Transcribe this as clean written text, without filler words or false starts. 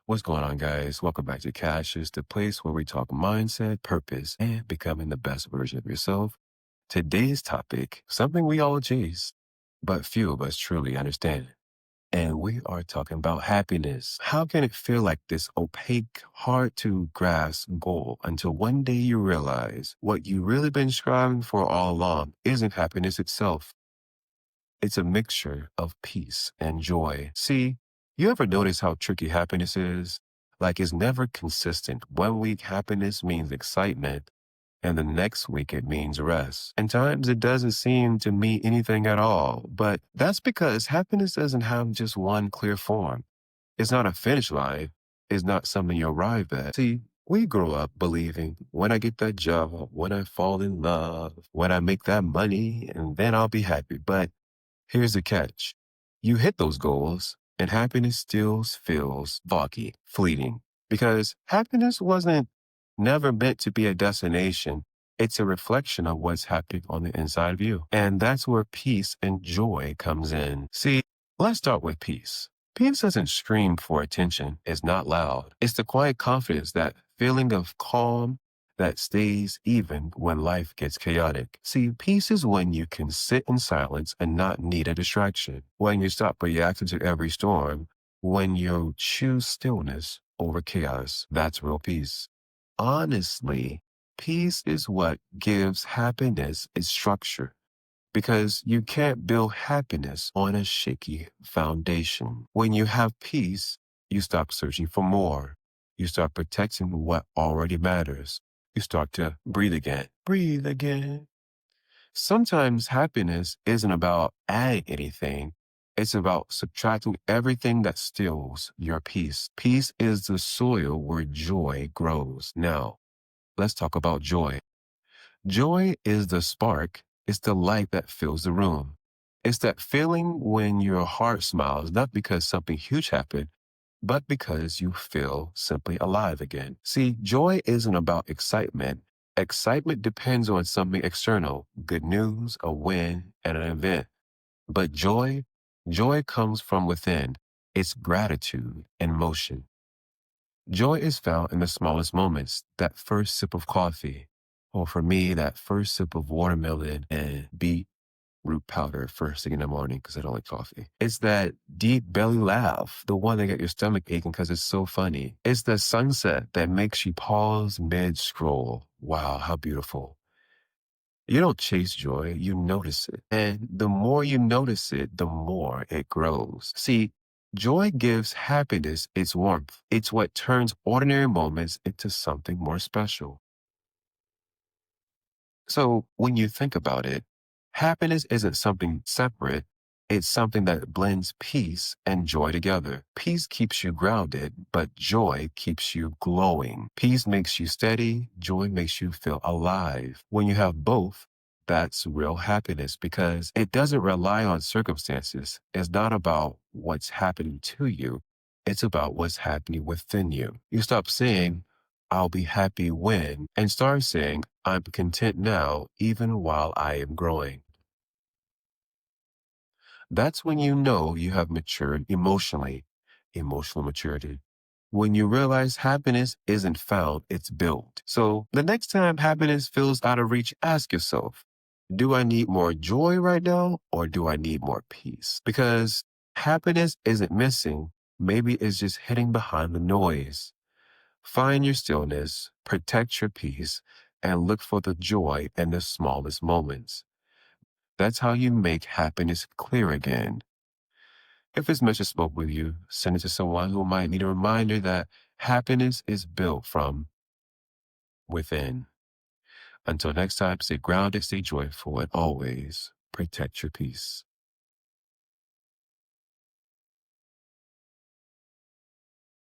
What's going on, guys? Welcome back to Cashes, the place where we talk mindset, purpose, and becoming the best version of yourself. Today's topic, something we all chase, but few of us truly understand. And we are talking about happiness. How can it feel like this opaque, hard to grasp goal until one day you realize what you really been striving for all along isn't happiness itself? It's a mixture of peace and joy. See, you ever notice how tricky happiness is? Like it's never consistent. One week happiness means excitement, and the next week it means rest. And times it doesn't seem to mean anything at all. But that's because happiness doesn't have just one clear form. It's not a finish line. It's not something you arrive at. See, we grow up believing when I get that job, when I fall in love, when I make that money, and then I'll be happy. But here's the catch. You hit those goals and happiness still feels foggy, fleeting, because happiness wasn't never meant to be a destination. It's a reflection of what's happening on the inside of you. And that's where peace and joy comes in. See, let's start with peace. Peace doesn't scream for attention. It's not loud. It's the quiet confidence, that feeling of calm that stays even when life gets chaotic. See, peace is when you can sit in silence and not need a distraction, when you stop reacting to every storm, when you choose stillness over chaos. That's real peace. Honestly, peace is what gives happiness its structure. Because you can't build happiness on a shaky foundation. When you have peace, you stop searching for more. You start protecting what already matters. You start to breathe again. Breathe again. Sometimes happiness isn't about adding anything. It's about subtracting everything that steals your peace. Peace is the soil where joy grows. Now, let's talk about joy. Joy is the spark, it's the light that fills the room. It's that feeling when your heart smiles, not because something huge happened, but because you feel simply alive again. See, joy isn't about excitement. Excitement depends on something external, good news, a win, and an event. But joy comes from within. It's gratitude in motion. Joy is found in the smallest moments, that first sip of coffee, or for me, that first sip of watermelon and beetroot powder first thing in the morning because I don't like coffee. It's that deep belly laugh, the one that got your stomach aching because it's so funny. It's the sunset that makes you pause mid-scroll. Wow, how beautiful. You don't chase joy, you notice it. And the more you notice it, the more it grows. See, joy gives happiness its warmth. It's what turns ordinary moments into something more special. So when you think about it, happiness isn't something separate. It's something that blends peace and joy together. Peace keeps you grounded, but joy keeps you glowing. Peace makes you steady. Joy makes you feel alive. When you have both, that's real happiness because it doesn't rely on circumstances. It's not about what's happening to you. It's about what's happening within you. You stop saying, I'll be happy when, and start saying, I'm content now, even while I am growing. That's when you know you have matured emotionally, emotional maturity. When you realize happiness isn't found, it's built. So the next time happiness feels out of reach, ask yourself, do I need more joy right now or do I need more peace? Because happiness isn't missing. Maybe it's just hiding behind the noise. Find your stillness, protect your peace, and look for the joy in the smallest moments. That's how you make happiness clear again. If this message spoke with you, send it to someone who might need a reminder that happiness is built from within. Until next time, stay grounded, stay joyful, and always protect your peace.